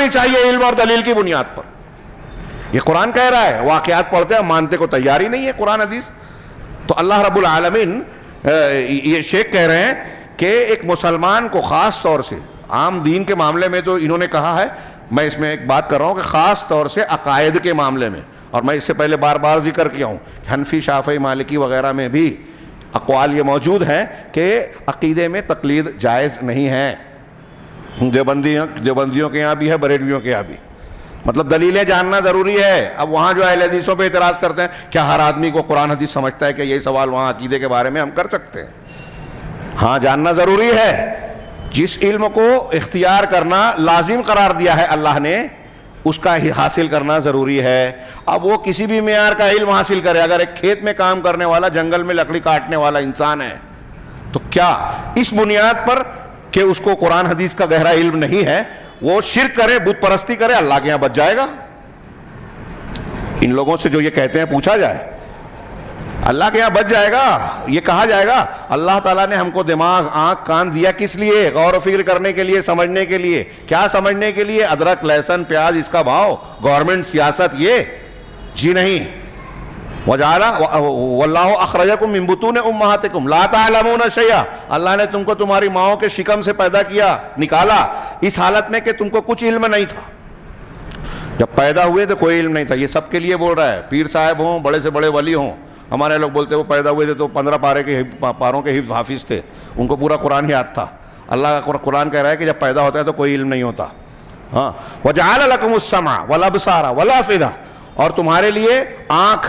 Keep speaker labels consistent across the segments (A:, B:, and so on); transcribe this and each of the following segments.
A: کرنی چاہیے علم اور دلیل کی بنیاد پر. یہ قرآن کہہ رہا ہے, واقعات پڑھتے ہیں, مانتے کو تیار ہی نہیں ہے قرآن حدیث. تو اللہ رب العالمین یہ شیخ کہہ رہے ہیں کہ ایک مسلمان کو خاص طور سے عام دین کے معاملے میں تو انہوں نے کہا ہے, میں اس میں ایک بات کر رہا ہوں کہ خاص طور سے عقائد کے معاملے میں, اور میں اس سے پہلے بار بار ذکر کیا ہوں, حنفی, شافعی, مالکی وغیرہ میں بھی اقوال یہ موجود ہیں کہ عقیدے میں تقلید جائز نہیں ہے. دیوبندیوں کے یہاں بھی ہے, بریلویوں کے یہاں بھی. مطلب دلیلیں جاننا ضروری ہے. اب وہاں جو اہل حدیثوں پہ اعتراض کرتے ہیں, کیا ہر آدمی کو قرآن حدیث سمجھتا ہے کہ یہی سوال وہاں عقیدے کے بارے میں ہم کر سکتے ہیں؟ ہاں, جاننا ضروری ہے. جس علم کو اختیار کرنا لازم قرار دیا ہے اللہ نے, اس کا حاصل کرنا ضروری ہے. اب وہ کسی بھی معیار کا علم حاصل کرے, اگر ایک کھیت میں کام کرنے والا, جنگل میں لکڑی کاٹنے والا انسان ہے, تو کیا اس بنیاد پر کہ اس کو قرآن حدیث کا گہرا علم نہیں ہے وہ شرک کرے, بت پرستی کرے, اللہ کے یہاں بچ جائے گا؟ ان لوگوں سے جو یہ کہتے ہیں پوچھا جائے, اللہ کے یہاں بچ جائے گا؟ یہ کہا جائے گا اللہ تعالیٰ نے ہم کو دماغ, آنکھ, کان دیا کس لیے؟ غور و فکر کرنے کے لیے, سمجھنے کے لیے. کیا سمجھنے کے لیے؟ ادرک, لہسن, پیاز, اس کا بھاؤ, گورنمنٹ, سیاست, یہ جی نہیں. وَجَعَلَ وَاللَّهُ أَخْرَجَكُم مِّن بُطُونِ أُمَّهَاتِكُمْ لَا تَعْلَمُونَ شَيْئًا, اللہ نے تم کو تمہاری ماؤں کے شکم سے پیدا کیا, نکالا, اس حالت میں کہ تم کو کچھ علم نہیں تھا. جب پیدا ہوئے تو کوئی علم نہیں تھا. یہ سب کے لیے بول رہا ہے, پیر صاحب ہوں, بڑے سے بڑے ولی ہوں. ہمارے لوگ بولتے ہیں وہ پیدا ہوئے تھے تو 15 پاروں کے حفظ حافظ تھے, ان کو پورا قرآن یاد تھا. اللہ کا قرآن کہہ رہا ہے کہ جب پیدا ہوتا ہے تو کوئی علم نہیں ہوتا. ہاں, وَجَعَلَ لَكُمُ السَّمْعَ وَالْأَبْصَارَ وَالْأَفْئِدَةَ, اور تمہارے لیے آنکھ,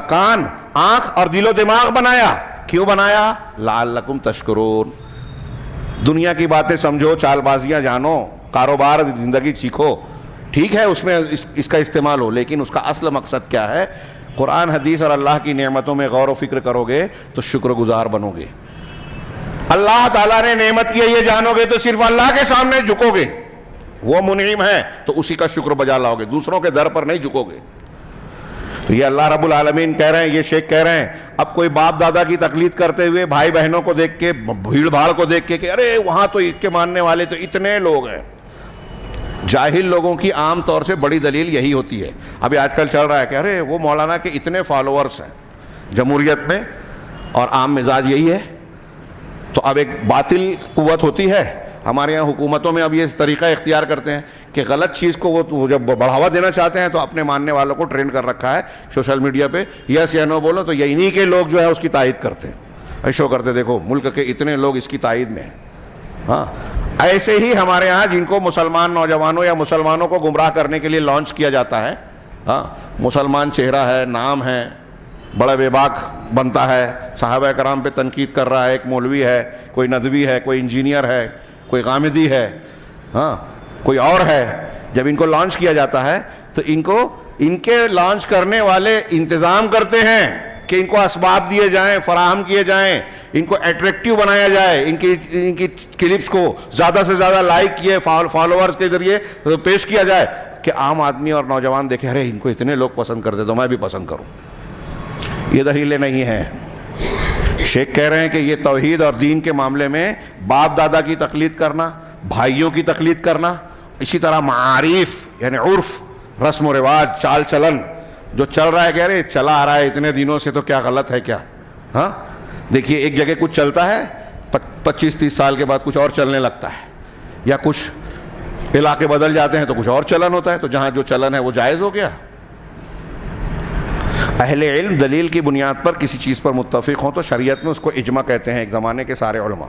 A: کان, آنکھ اور دل و دماغ بنایا. کیوں بنایا؟ لعلکم تشکرون. دنیا کی باتیں سمجھو, چال بازیاں جانو, کاروبار, زندگی سیکھو, ٹھیک ہے, اس میں اس کا استعمال ہو, لیکن اس کا اصل مقصد کیا ہے؟ قرآن حدیث اور اللہ کی نعمتوں میں غور و فکر کرو گے تو شکر گزار بنو گے. اللہ تعالیٰ نے نعمت کی ہے یہ جانو گے تو صرف اللہ کے سامنے جھکو گے, وہ منعم ہے تو اسی کا شکر بجا لاؤ گے, دوسروں کے در پر نہیں جھکو گے. تو یہ اللہ رب العالمین کہہ رہے ہیں, یہ شیخ کہہ رہے ہیں, اب کوئی باپ دادا کی تقلید کرتے ہوئے بھائی بہنوں کو دیکھ کے, بھیڑ بھاڑ کو دیکھ کے کہ ارے وہاں تو اس کے ماننے والے تو اتنے لوگ ہیں. جاہل لوگوں کی عام طور سے بڑی دلیل یہی ہوتی ہے. ابھی آج کل چل رہا ہے کہ ارے وہ مولانا کے اتنے فالوورز ہیں جمہوریت میں, اور عام مزاج یہی ہے. تو اب ایک باطل قوت ہوتی ہے ہمارے یہاں حکومتوں میں, اب یہ طریقہ اختیار کرتے ہیں کہ غلط چیز کو وہ جب بڑھاوا دینا چاہتے ہیں تو اپنے ماننے والوں کو ٹرینڈ کر رکھا ہے سوشل میڈیا پہ, یس یا نو بولو تو انہی کے لوگ جو ہے اس کی تائید کرتے ہیں, شو کرتے دیکھو ملک کے اتنے لوگ اس کی تائید میں ہیں. ہاں, ایسے ہی ہمارے ہاں جن کو مسلمان نوجوانوں یا مسلمانوں کو گمراہ کرنے کے لیے لانچ کیا جاتا ہے, ہاں, مسلمان چہرہ ہے, نام ہے, بڑا بے باک بنتا ہے, صحابہ کرام پہ تنقید کر رہا ہے, ایک مولوی ہے, کوئی ندوی ہے, کوئی انجینئر ہے, کوئی غامدی ہے, ہاں, کوئی اور ہے. جب ان کو لانچ کیا جاتا ہے تو ان کے لانچ کرنے والے انتظام کرتے ہیں کہ ان کو اسباب دیے جائیں, فراہم کیے جائیں, ان کو اٹریکٹیو بنایا جائے, ان کی کلپس کو زیادہ سے زیادہ لائک کیے, فالوورز کے ذریعے پیش کیا جائے کہ عام آدمی اور نوجوان دیکھے ارے ان کو اتنے لوگ پسند کرتے تو میں بھی پسند کروں. یہ دلیلیں نہیں ہیں. شیخ کہہ رہے ہیں کہ یہ توحید اور دین کے معاملے میں باپ دادا کی تقلید کرنا, بھائیوں کی تقلید کرنا, اسی طرح معارف یعنی عرف, رسم و رواج, چال چلن جو چل رہا ہے, کہہ رہے چلا آ رہا ہے اتنے دنوں سے تو کیا غلط ہے کیا؟ ہاں, دیکھیے ایک جگہ کچھ چلتا ہے, 25-30 سال کے بعد کچھ اور چلنے لگتا ہے, یا کچھ علاقے بدل جاتے ہیں تو کچھ اور چلن ہوتا ہے, تو جہاں جو چلن ہے وہ جائز ہو گیا. اہل علم دلیل کی بنیاد پر کسی چیز پر متفق ہوں تو شریعت میں اس کو اجماع کہتے ہیں, ایک زمانے کے سارے علماء.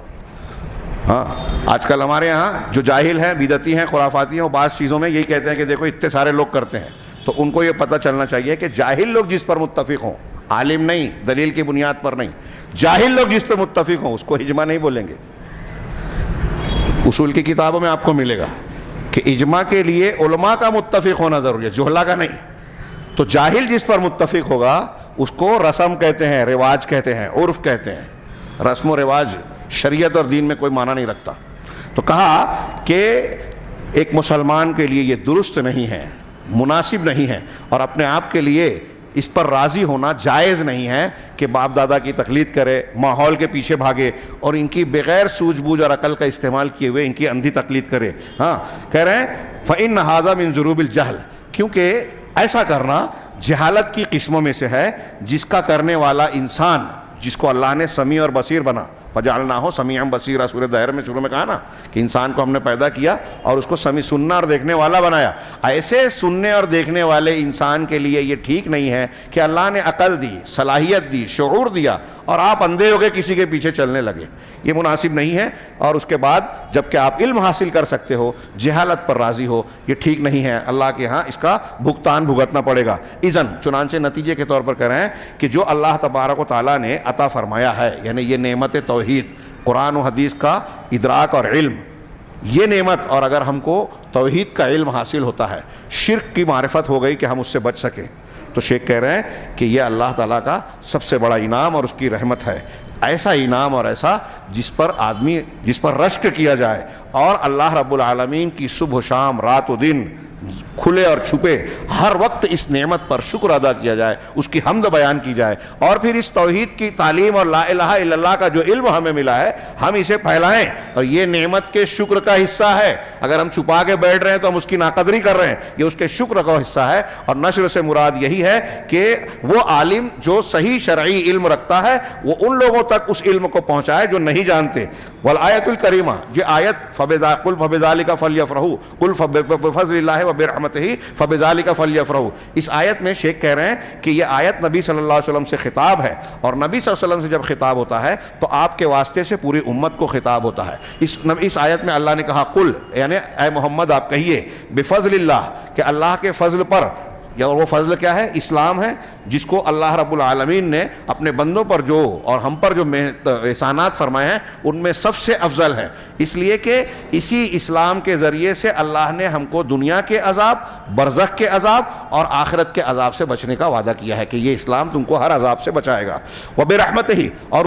A: ہاں, آج کل ہمارے ہاں جو جاہل ہیں, بدعتی ہیں, خرافاتی ہیں, وہ بعض چیزوں میں یہی کہتے ہیں کہ دیکھو اتنے سارے لوگ کرتے ہیں, تو ان کو یہ پتہ چلنا چاہیے کہ جاہل لوگ جس پر متفق ہوں, عالم نہیں, دلیل کی بنیاد پر نہیں, جاہل لوگ جس پر متفق ہوں اس کو اجماع نہیں بولیں گے. اصول کی کتابوں میں آپ کو ملے گا کہ اجماع کے لیے علماء کا متفق ہونا ضروری ہے, جہلا کا نہیں. تو جاہل جس پر متفق ہوگا اس کو رسم کہتے ہیں, رواج کہتے ہیں, عرف کہتے ہیں. رسم و رواج شریعت اور دین میں کوئی معنی نہیں رکھتا. تو کہا کہ ایک مسلمان کے لیے یہ درست نہیں ہے, مناسب نہیں ہے, اور اپنے آپ کے لیے اس پر راضی ہونا جائز نہیں ہے کہ باپ دادا کی تقلید کرے، ماحول کے پیچھے بھاگے اور ان کی بغیر سوجھ بوجھ اور عقل کا استعمال کیے ہوئے ان کی اندھی تقلید کرے۔ ہاں کہہ رہے ہیں فَإِنَّ هَذَا مِن ضُرُوبِ الْجَهْلِ، کیونکہ ایسا کرنا جہالت کی قسموں میں سے ہے، جس کا کرنے والا انسان جس کو اللہ نے سمیع اور بصیر بنا، فَجَعَلْنَاهُ سَمِيعًا بَصِيرًا، سورۃ دہر میں شروع میں کہا نا کہ انسان کو ہم نے پیدا کیا اور اس کو سننا اور دیکھنے والا بنایا۔ ایسے سننے اور دیکھنے والے انسان کے لیے یہ ٹھیک نہیں ہے کہ اللہ نے عقل دی، صلاحیت دی، شعور دیا اور آپ اندھے ہو کے کسی کے پیچھے چلنے لگے، یہ مناسب نہیں ہے۔ اور اس کے بعد جب کہ آپ علم حاصل کر سکتے ہو، جہالت پر راضی ہو، یہ ٹھیک نہیں ہے، اللہ کے ہاں اس کا بھگتان بھگتنا پڑے گا۔ اذن چنانچہ نتیجے کے طور پر کہہ رہے ہیں کہ جو اللہ تبارک و تعالیٰ نے عطا فرمایا ہے، یعنی یہ نعمت توحید، قرآن و حدیث کا ادراک اور علم، یہ نعمت، اور اگر ہم کو توحید کا علم حاصل ہوتا ہے، شرک کی معرفت ہو گئی کہ ہم اس سے بچ سکیں، تو شیخ کہہ رہے ہیں کہ یہ اللہ تعالیٰ کا سب سے بڑا انعام اور اس کی رحمت ہے۔ ایسا انعام اور ایسا جس پر رشک کیا جائے اور اللہ رب العالمین کی صبح و شام، رات و دن، کھلے اور چھپے ہر وقت اس نعمت پر شکر ادا کیا جائے، اس کی حمد بیان کی جائے، اور پھر اس توحید کی تعلیم اور لا الہ الا اللہ کا جو علم ہمیں ملا ہے ہم اسے پھیلائیں، اور یہ نعمت کے شکر کا حصہ ہے۔ اگر ہم چھپا کے بیٹھ رہے ہیں تو ہم اس کی ناقدری کر رہے ہیں، یہ اس کے شکر کا حصہ ہے۔ اور نشر سے مراد یہی ہے کہ وہ عالم جو صحیح شرعی علم رکھتا ہے وہ ان لوگوں تک اس علم کو پہنچائے جو نہیں جانتے۔ والآیت الکریمہ، یہ آیت قل فبذالک فلیفرحوا قل بفضل اللہ وبرحمتہ فبذالک فلیفرحوا، اس آیت میں شیخ کہہ رہے ہیں کہ یہ آیت نبی صلی اللہ علیہ وسلم سے خطاب ہے، اور نبی صلی اللہ علیہ وسلم سے جب خطاب ہوتا ہے تو آپ کے واسطے سے پوری امت کو خطاب ہوتا ہے۔ اس آیت میں اللہ نے کہا قل، یعنی اے محمد آپ کہیے بفضل اللہ، کہ اللہ کے فضل پر، یا وہ فضل کیا ہے؟ اسلام ہے، جس کو اللہ رب العالمین نے اپنے بندوں پر جو اور ہم پر جو احسانات فرمائے ہیں ان میں سب سے افضل ہے، اس لیے کہ اسی اسلام کے ذریعے سے اللہ نے ہم کو دنیا کے عذاب، برزخ کے عذاب اور آخرت کے عذاب سے بچنے کا وعدہ کیا ہے کہ یہ اسلام تم کو ہر عذاب سے بچائے گا۔ وبرحمتہ، اور